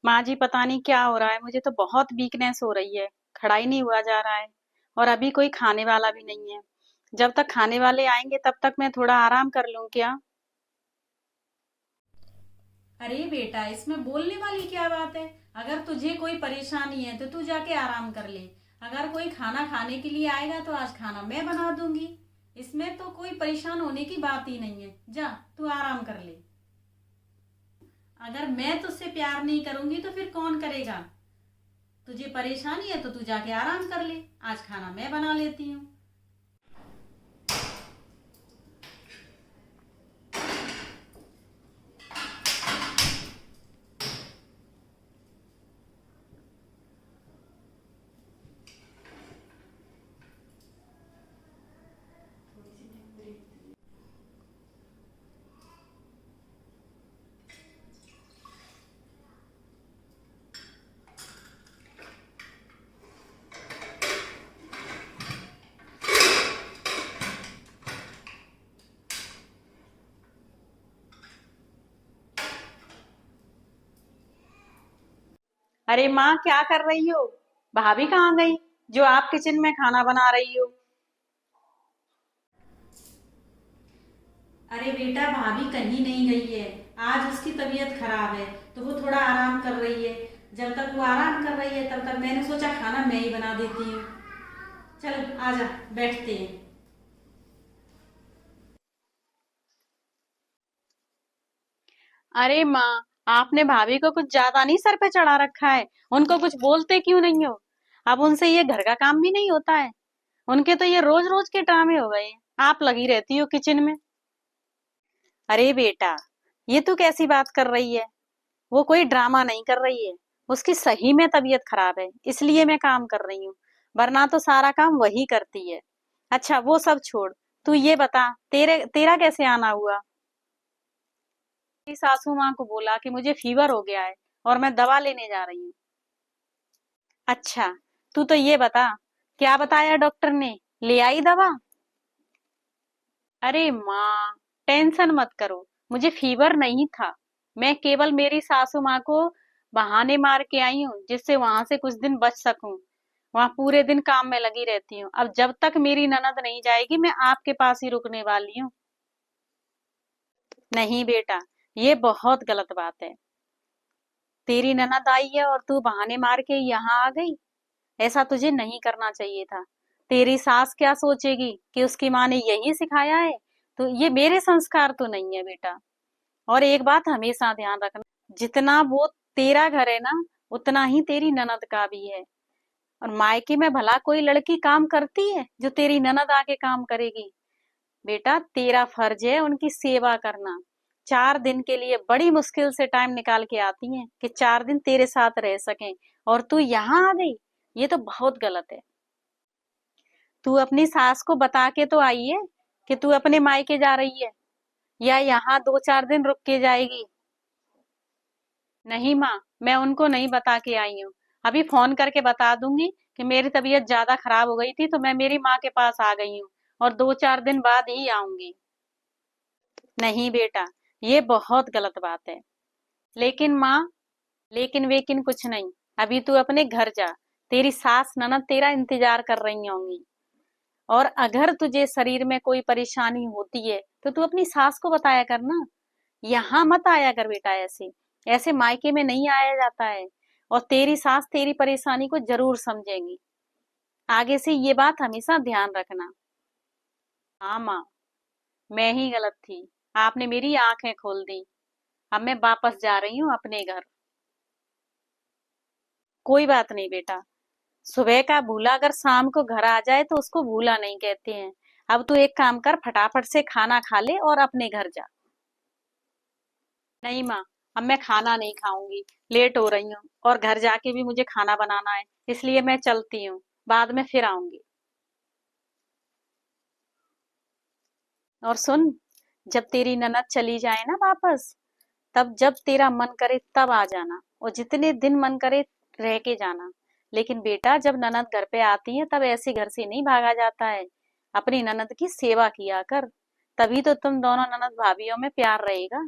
माँ जी पता नहीं क्या हो रहा है, मुझे तो बहुत वीकनेस हो रही है। खड़ा ही नहीं हुआ जा रहा है। और अभी कोई खाने वाला भी नहीं है। जब तक खाने वाले आएंगे तब तक मैं थोड़ा आराम कर लूं क्या? अरे बेटा, इसमें बोलने वाली क्या बात है। अगर तुझे कोई परेशानी है तो तू जाके आराम कर ले। अगर कोई खाना खाने के लिए आएगा तो आज खाना मैं बना दूंगी। इसमें तो कोई परेशान होने की बात ही नहीं है। जा, तू आराम कर ले। अगर मैं तुझसे प्यार नहीं करूंगी तो फिर कौन करेगा। तुझे परेशानी है तो तू जाके आराम कर ले। आज खाना मैं बना लेती हूँ। अरे माँ, क्या कर रही हो? भाभी कहाँ गई जो आप किचन में खाना बना रही हो? अरे बेटा, भाभी कहीं नहीं गई है। आज उसकी तबीयत खराब है तो वो थोड़ा आराम कर रही है। जब तक वो आराम कर रही है तब तक मैंने सोचा खाना मैं ही बना देती हूँ। चल आजा, बैठते हैं। अरे माँ, आपने भाभी को कुछ ज्यादा नहीं सर पे चढ़ा रखा है? उनको कुछ बोलते क्यों नहीं हो? अब उनसे ये घर का काम भी नहीं होता है। उनके तो ये रोज रोज के ड्रामे हो गए हैं। आप लगी रहती हो किचन में। अरे बेटा, ये तू कैसी बात कर रही है? वो कोई ड्रामा नहीं कर रही है। उसकी सही में तबीयत खराब है, इसलिए मैं काम कर रही हूँ। वरना तो सारा काम वही करती है। अच्छा, वो सब छोड़। तू ये बता, तेरे तेरा कैसे आना हुआ? मेरी सासू माँ को बोला कि मुझे फीवर हो गया है और मैं दवा लेने जा रही हूँ। अच्छा, तू तो ये बता, क्या बताया डॉक्टर ने? ले आई दवा? अरे माँ, टेंशन मत करो। मुझे फीवर नहीं था। मैं केवल मेरी सासू माँ को बहाने मार के आई हूँ जिससे वहां से कुछ दिन बच सकूं। वहां पूरे दिन काम में लगी रहती हूँ। अब जब तक मेरी ननद नहीं जाएगी मैं आपके पास ही रुकने वाली हूँ। नहीं बेटा, ये बहुत गलत बात है। तेरी ननद आई है और तू बहाने मार के यहाँ आ गई। ऐसा तुझे नहीं करना चाहिए था। तेरी सास क्या सोचेगी कि उसकी माँ ने यही सिखाया है? तो ये मेरे संस्कार तो नहीं है बेटा। और एक बात हमेशा ध्यान रखना, जितना वो तेरा घर है ना, उतना ही तेरी ननद का भी है। और मायके में भला कोई लड़की काम करती है जो तेरी ननद आके काम करेगी? बेटा, तेरा फर्ज है उनकी सेवा करना। 4 दिन के लिए बड़ी मुश्किल से टाइम निकाल के आती हैं कि 4 दिन तेरे साथ रह सकें, और तू यहाँ आ गई। ये तो बहुत गलत है। तू अपनी सास को बता के तो आई है कि तू अपने मायके जा रही है, या यहाँ 2-4 दिन रुक के जाएगी? नहीं माँ, मैं उनको नहीं बता के आई हूँ। अभी फोन करके बता दूंगी कि मेरी तबीयत ज्यादा खराब हो गई थी तो मैं मेरी माँ के पास आ गई हूँ, और 2-4 दिन बाद ही आऊंगी। नहीं बेटा, ये बहुत गलत बात है। लेकिन माँ, लेकिन वेकिन कुछ नहीं। अभी तू अपने घर जा। तेरी सास ननद तेरा इंतजार कर रही होंगी। और अगर तुझे शरीर में कोई परेशानी होती है तो तू अपनी सास को बताया कर ना। यहाँ मत आया कर बेटा ऐसे। ऐसे मायके में नहीं आया जाता है। और तेरी सास तेरी परेशानी को जरूर समझेंगी। आगे से ये बात हमेशा ध्यान रखना। हाँ माँ, मैं ही गलत थी। आपने मेरी आंखें खोल दी। अब मैं वापस जा रही हूँ अपने घर। कोई बात नहीं बेटा। सुबह का भूला अगर शाम को घर आ जाए तो उसको भूला नहीं कहते हैं। अब तू एक काम कर, फटाफट से खाना खा ले और अपने घर जा। नहीं माँ, अब मैं खाना नहीं खाऊंगी। लेट हो रही हूँ और घर जाके भी मुझे खाना बनाना है। इसलिए मैं चलती हूँ। बाद में फिर आऊंगी। और सुन, जब तेरी ननद चली जाए ना वापस, तब जब तेरा मन करे तब आ जाना, और जितने दिन मन करे रह के जाना। लेकिन बेटा, जब ननद घर पे आती है तब ऐसे घर से नहीं भागा जाता है। अपनी ननद की सेवा किया कर। तभी तो तुम दोनों ननद भाभीियों में प्यार रहेगा।